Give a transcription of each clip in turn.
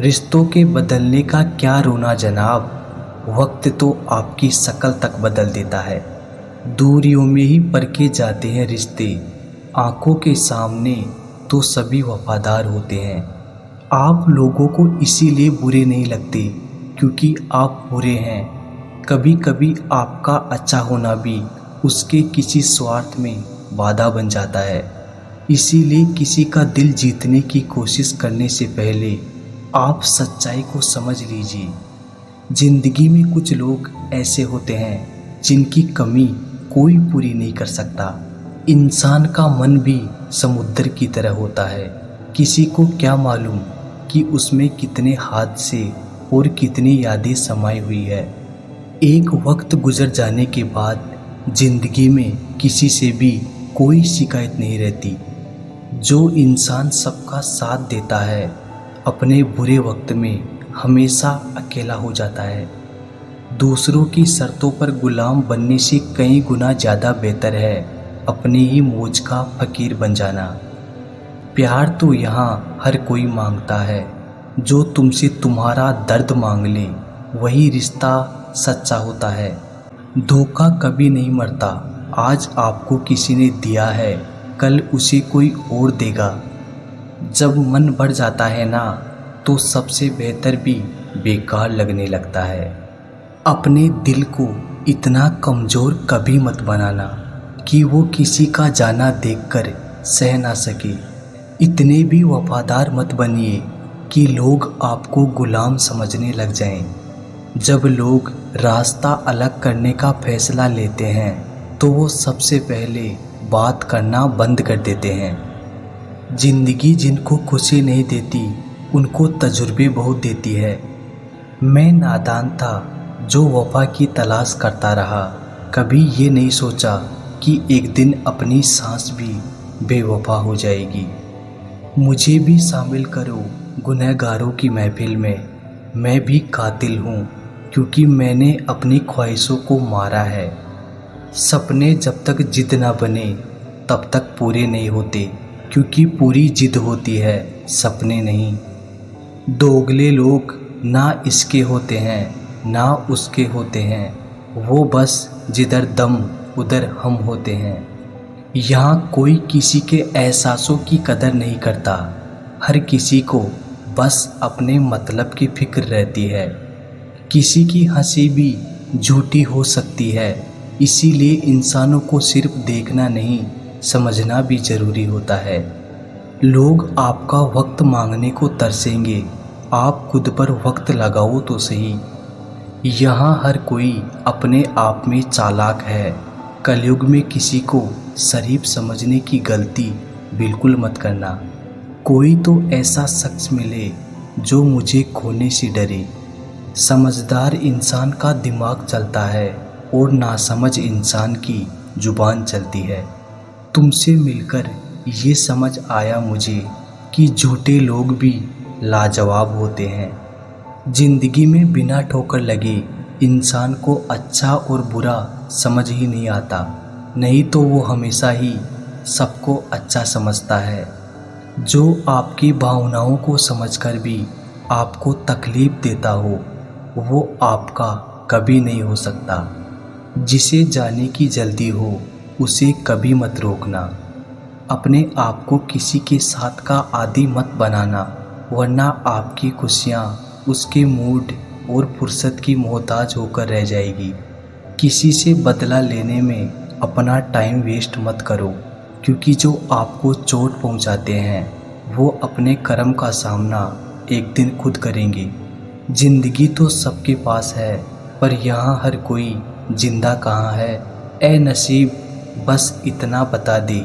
रिश्तों के बदलने का क्या रोना जनाब, वक्त तो आपकी शक्ल तक बदल देता है। दूरियों में ही परखे जाते हैं रिश्ते, आंखों के सामने तो सभी वफादार होते हैं। आप लोगों को इसीलिए बुरे नहीं लगते क्योंकि आप बुरे हैं। कभी कभी आपका अच्छा होना भी उसके किसी स्वार्थ में बाधा बन जाता है। इसीलिए किसी का दिल जीतने की कोशिश करने से पहले आप सच्चाई को समझ लीजिए। जिंदगी में कुछ लोग ऐसे होते हैं जिनकी कमी कोई पूरी नहीं कर सकता। इंसान का मन भी समुद्र की तरह होता है, किसी को क्या मालूम कि उसमें कितने हादसे और कितनी यादें समाई हुई है। एक वक्त गुजर जाने के बाद जिंदगी में किसी से भी कोई शिकायत नहीं रहती। जो इंसान सबका साथ देता है अपने बुरे वक्त में हमेशा अकेला हो जाता है। दूसरों की शर्तों पर गुलाम बनने से कई गुना ज़्यादा बेहतर है अपनी ही मौज का फकीर बन जाना। प्यार तो यहाँ हर कोई मांगता है, जो तुमसे तुम्हारा दर्द मांग ले वही रिश्ता सच्चा होता है। धोखा कभी नहीं मरता, आज आपको किसी ने दिया है कल उसे कोई और देगा। जब मन बढ़ जाता है ना तो सबसे बेहतर भी बेकार लगने लगता है। अपने दिल को इतना कमज़ोर कभी मत बनाना कि वो किसी का जाना देखकर सह ना सके। इतने भी वफादार मत बनिए कि लोग आपको गुलाम समझने लग जाएं। जब लोग रास्ता अलग करने का फैसला लेते हैं तो वो सबसे पहले बात करना बंद कर देते हैं। जिंदगी जिनको खुशी नहीं देती उनको तजुर्बे बहुत देती है। मैं नादान था जो वफा की तलाश करता रहा, कभी ये नहीं सोचा कि एक दिन अपनी सांस भी बेवफा हो जाएगी। मुझे भी शामिल करो गुनहगारों की महफिल में, मैं भी कातिल हूँ क्योंकि मैंने अपनी ख्वाहिशों को मारा है। सपने जब तक जिद ना बने तब तक पूरे नहीं होते क्योंकि पूरी जिद होती है, सपने नहीं। दोगले लोग ना इसके होते हैं ना उसके होते हैं, वो बस जिधर दम उधर हम होते हैं। यहाँ कोई किसी के एहसासों की कदर नहीं करता, हर किसी को बस अपने मतलब की फिक्र रहती है। किसी की हंसी भी झूठी हो सकती है, इसीलिए इंसानों को सिर्फ देखना नहीं समझना भी ज़रूरी होता है। लोग आपका वक्त मांगने को तरसेंगे, आप खुद पर वक्त लगाओ तो सही। यहाँ हर कोई अपने आप में चालाक है। कलयुग में किसी को शरीफ समझने की गलती बिल्कुल मत करना। कोई तो ऐसा शख्स मिले जो मुझे खोने से डरे। समझदार इंसान का दिमाग चलता है और नासमझ इंसान की जुबान चलती है। तुमसे मिलकर ये समझ आया मुझे कि झूठे लोग भी लाजवाब होते हैं। जिंदगी में बिना ठोकर लगे इंसान को अच्छा और बुरा समझ ही नहीं आता, नहीं तो वो हमेशा ही सबको अच्छा समझता है। जो आपकी भावनाओं को समझकर भी आपको तकलीफ देता हो वो आपका कभी नहीं हो सकता। जिसे जाने की जल्दी हो उसे कभी मत रोकना। अपने आप को किसी के साथ का आदी मत बनाना, वरना आपकी खुशियाँ उसके मूड और फुर्सत की मोहताज होकर रह जाएगी। किसी से बदला लेने में अपना टाइम वेस्ट मत करो क्योंकि जो आपको चोट पहुंचाते हैं वो अपने कर्म का सामना एक दिन खुद करेंगे। जिंदगी तो सबके पास है पर यहाँ हर कोई जिंदा कहाँ है। ए नसीब बस इतना बता दे,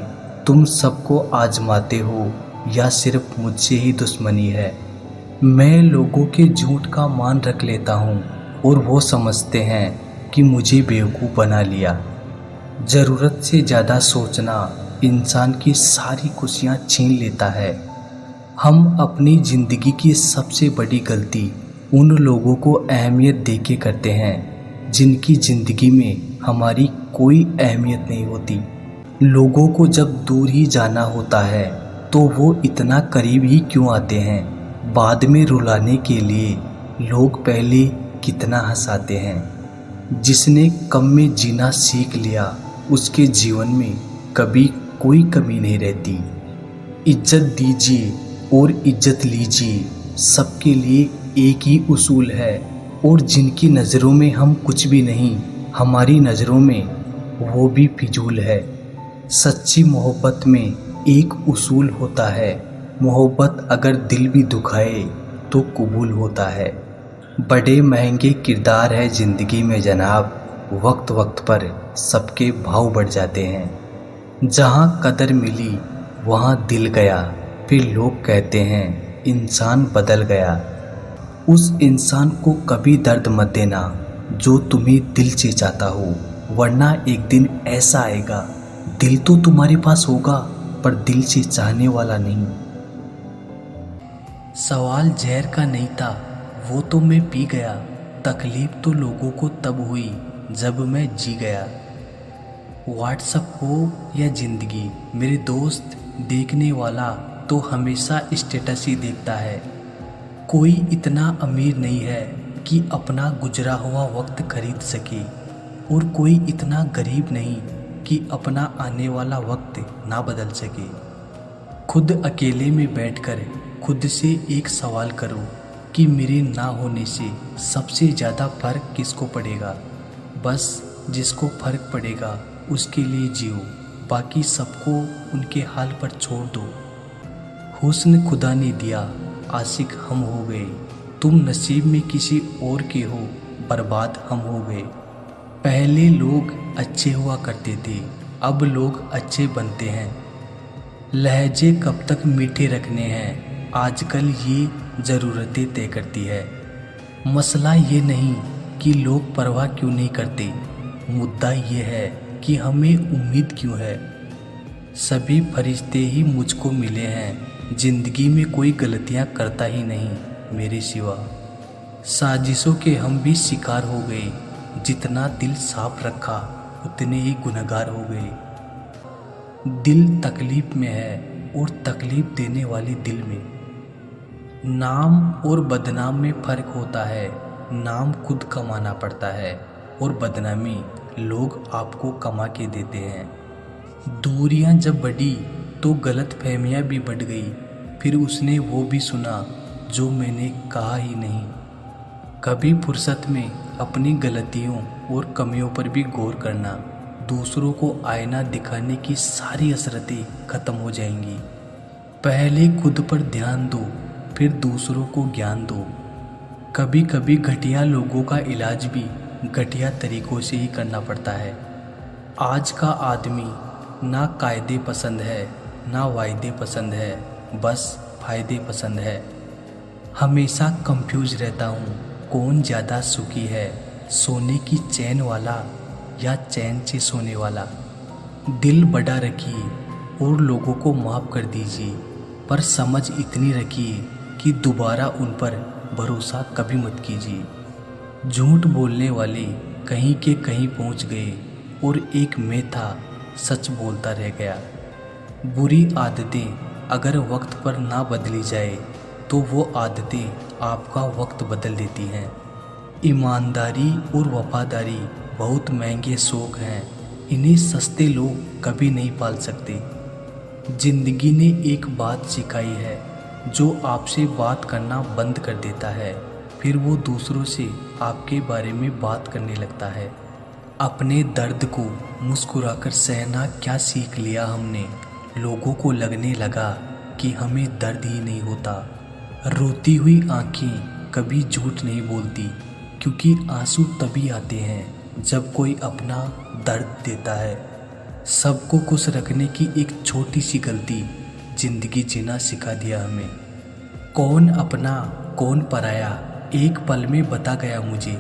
तुम सबको आजमाते हो या सिर्फ मुझसे ही दुश्मनी है। मैं लोगों के झूठ का मान रख लेता हूँ और वो समझते हैं कि मुझे बेवकूफ़ बना लिया। ज़रूरत से ज़्यादा सोचना इंसान की सारी खुशियाँ छीन लेता है। हम अपनी ज़िंदगी की सबसे बड़ी गलती उन लोगों को अहमियत देके करते हैं जिनकी ज़िंदगी में हमारी कोई अहमियत नहीं होती। लोगों को जब दूर ही जाना होता है तो वो इतना करीब ही क्यों आते हैं। बाद में रुलाने के लिए लोग पहले कितना हंसाते हैं। जिसने कम में जीना सीख लिया उसके जीवन में कभी कोई कमी नहीं रहती। इज्जत दीजिए और इज्जत लीजिए, सबके लिए एक ही उसूल है। और जिनकी नज़रों में हम कुछ भी नहीं, हमारी नज़रों में वो भी फिजूल है। सच्ची मोहब्बत में एक उसूल होता है, मोहब्बत अगर दिल भी दुखाए तो कबूल होता है। बड़े महंगे किरदार है ज़िंदगी में जनाब, वक्त वक्त पर सबके भाव बढ़ जाते हैं। जहाँ कदर मिली वहाँ दिल गया, फिर लोग कहते हैं इंसान बदल गया। उस इंसान को कभी दर्द मत देना जो तुम्हें दिल से चाहता हो, वरना एक दिन ऐसा आएगा दिल तो तुम्हारे पास होगा पर दिल से चाहने वाला नहीं। सवाल जहर का नहीं था, वो तो मैं पी गया। तकलीफ तो लोगों को तब हुई जब मैं जी गया। व्हाट्सएप हो या ज़िंदगी, मेरे दोस्त देखने वाला तो हमेशा स्टेटस ही देखता है। कोई इतना अमीर नहीं है कि अपना गुजरा हुआ वक्त खरीद सके, और कोई इतना गरीब नहीं कि अपना आने वाला वक्त ना बदल सके। खुद अकेले में बैठकर खुद से एक सवाल करो कि मेरे ना होने से सबसे ज़्यादा फ़र्क किसको पड़ेगा। बस जिसको फ़र्क पड़ेगा उसके लिए जियो, बाकी सबको उनके हाल पर छोड़ दो। हुस्न खुदा ने दिया, आशिक हम हो गए। तुम नसीब में किसी और के हो, बर्बाद हम हो गए। पहले लोग अच्छे हुआ करते थे, अब लोग अच्छे बनते हैं। लहजे कब तक मीठे रखने हैं, आजकल ये ज़रूरतें तय करती है। मसला ये नहीं कि लोग परवाह क्यों नहीं करते, मुद्दा ये है कि हमें उम्मीद क्यों है। सभी फरिश्ते ही मुझको मिले हैं, जिंदगी में कोई गलतियां करता ही नहीं मेरे सिवा। साजिशों के हम भी शिकार हो गए, जितना दिल साफ रखा उतने ही गुनहगार हो गए। दिल तकलीफ में है और तकलीफ देने वाले दिल में। नाम और बदनाम में फ़र्क होता है, नाम खुद कमाना पड़ता है और बदनामी लोग आपको कमा के देते हैं। दूरियां जब बढ़ी तो गलत फहमियाँ भी बढ़ गई, फिर उसने वो भी सुना जो मैंने कहा ही नहीं। कभी फुर्सत में अपनी गलतियों और कमियों पर भी गौर करना, दूसरों को आईना दिखाने की सारी हसरतें ख़त्म हो जाएंगी। पहले खुद पर ध्यान दो, फिर दूसरों को ज्ञान दो। कभी कभी घटिया लोगों का इलाज भी घटिया तरीक़ों से ही करना पड़ता है। आज का आदमी ना कायदे पसंद है ना वायदे पसंद है, बस फ़ायदे पसंद है। हमेशा कंफ्यूज रहता हूँ कौन ज़्यादा सुखी है, सोने की चैन वाला या चैन से सोने वाला। दिल बड़ा रखिए और लोगों को माफ़ कर दीजिए, पर समझ इतनी रखिए कि दोबारा उन पर भरोसा कभी मत कीजिए। झूठ बोलने वाले कहीं के कहीं पहुँच गए और एक मैं था सच बोलता रह गया। बुरी आदतें अगर वक्त पर ना बदली जाए तो वो आदतें आपका वक्त बदल देती हैं। ईमानदारी और वफादारी बहुत महंगे शौक़ हैं, इन्हें सस्ते लोग कभी नहीं पाल सकते। ज़िंदगी ने एक बात सिखाई है, जो आपसे बात करना बंद कर देता है फिर वो दूसरों से आपके बारे में बात करने लगता है। अपने दर्द को मुस्कुराकर सहना क्या सीख लिया हमने, लोगों को लगने लगा कि हमें दर्द ही नहीं होता। रोती हुई आँखें कभी झूठ नहीं बोलती, क्योंकि आंसू तभी आते हैं जब कोई अपना दर्द देता है। सबको खुश रखने की एक छोटी सी गलती ज़िंदगी जीना सिखा दिया हमें। कौन अपना कौन पराया एक पल में बता गया मुझे।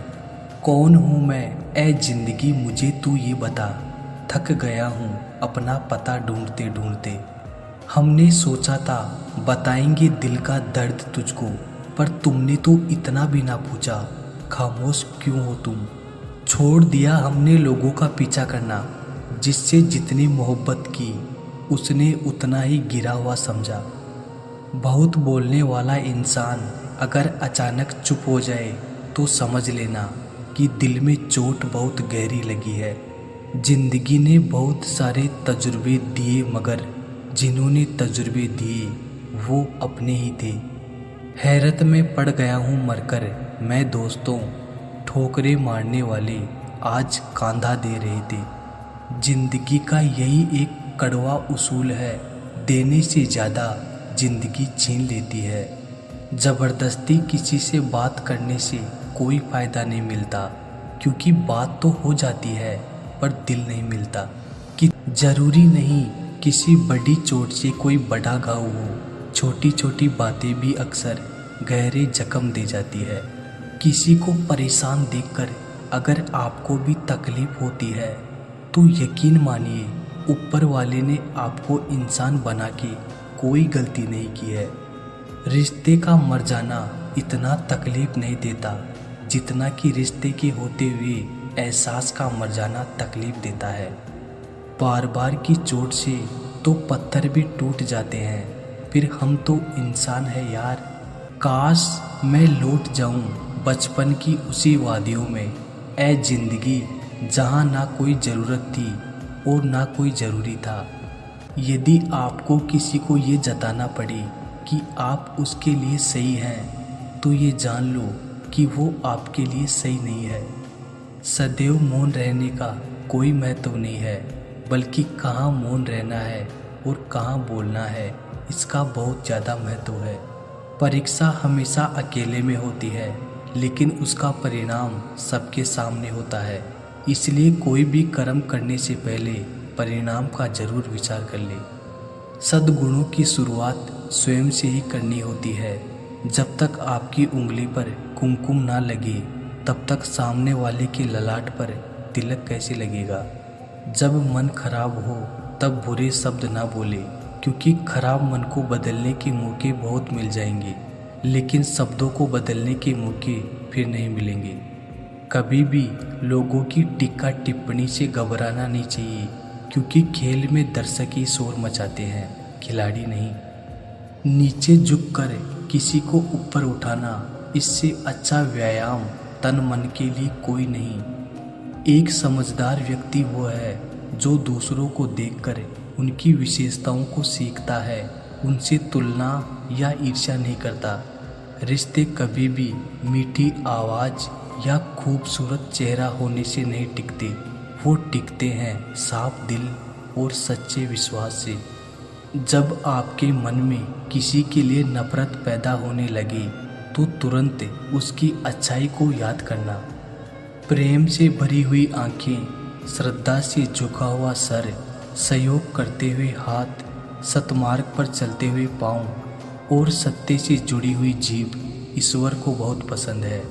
कौन हूँ मैं ए ज़िंदगी मुझे तू ये बता, थक गया हूँ अपना पता ढूंढते ढूंढते। हमने सोचा था बताएंगे दिल का दर्द तुझको, पर तुमने तो इतना भी ना पूछा, खामोश क्यों हो तुम। छोड़ दिया हमने लोगों का पीछा करना, जिससे जितनी मोहब्बत की उसने उतना ही गिरा हुआ समझा। बहुत बोलने वाला इंसान अगर अचानक चुप हो जाए तो समझ लेना कि दिल में चोट बहुत गहरी लगी है। जिंदगी ने बहुत सारे तजुर्बे दिए, मगर जिन्होंने तजुर्बे दिए वो अपने ही थे। हैरत में पड़ गया हूँ मरकर मैं दोस्तों, ठोकरे मारने वाले आज कांधा दे रहे थे। जिंदगी का यही एक कड़वा उसूल है, देने से ज़्यादा जिंदगी छीन लेती है। ज़बरदस्ती किसी से बात करने से कोई फ़ायदा नहीं मिलता, क्योंकि बात तो हो जाती है पर दिल नहीं मिलता। कि ज़रूरी नहीं किसी बड़ी चोट से कोई बड़ा घाव हो, छोटी छोटी बातें भी अक्सर गहरे जख्म दे जाती है। किसी को परेशान देखकर अगर आपको भी तकलीफ़ होती है तो यकीन मानिए ऊपर वाले ने आपको इंसान बना के कोई गलती नहीं की है। रिश्ते का मर जाना इतना तकलीफ नहीं देता जितना कि रिश्ते के होते हुए एहसास का मर जाना तकलीफ देता है। बार बार की चोट से तो पत्थर भी टूट जाते हैं, फिर हम तो इंसान है यार। काश मैं लौट जाऊं बचपन की उसी वादियों में, ए जिंदगी जहां ना कोई ज़रूरत थी और ना कोई ज़रूरी था। यदि आपको किसी को ये जताना पड़े कि आप उसके लिए सही हैं, तो ये जान लो कि वो आपके लिए सही नहीं है। सदैव मौन रहने का कोई महत्व नहीं है, बल्कि कहाँ मौन रहना है और कहाँ बोलना है, इसका बहुत ज़्यादा महत्व है। परीक्षा हमेशा अकेले में होती है, लेकिन उसका परिणाम सबके सामने होता है। इसलिए कोई भी कर्म करने से पहले परिणाम का जरूर विचार कर ले। सद्गुणों की शुरुआत स्वयं से ही करनी होती है। जब तक आपकी उंगली पर कुमकुम ना लगे, तब तक सामने वाले के ललाट पर तिलक कैसे लगेगा। जब मन खराब हो तब बुरे शब्द ना बोले, क्योंकि खराब मन को बदलने के मौके बहुत मिल जाएंगे, लेकिन शब्दों को बदलने के मौके फिर नहीं मिलेंगे। कभी भी लोगों की टीका टिप्पणी से घबराना नहीं चाहिए, क्योंकि खेल में दर्शक ही शोर मचाते हैं, खिलाड़ी नहीं। नीचे झुककर किसी को ऊपर उठाना, इससे अच्छा व्यायाम तन मन के लिए कोई नहीं। एक समझदार व्यक्ति वो है जो दूसरों को देखकर उनकी विशेषताओं को सीखता है, उनसे तुलना या ईर्ष्या नहीं करता। रिश्ते कभी भी मीठी आवाज़ या खूबसूरत चेहरा होने से नहीं टिकते, वो टिकते हैं साफ दिल और सच्चे विश्वास से। जब आपके मन में किसी के लिए नफरत पैदा होने लगे तो तुरंत उसकी अच्छाई को याद करना। प्रेम से भरी हुई आंखें, श्रद्धा से झुका हुआ सर, सहयोग करते हुए हाथ, सतमार्ग पर चलते हुए पाँव और सत्य से जुड़ी हुई जीभ ईश्वर को बहुत पसंद है।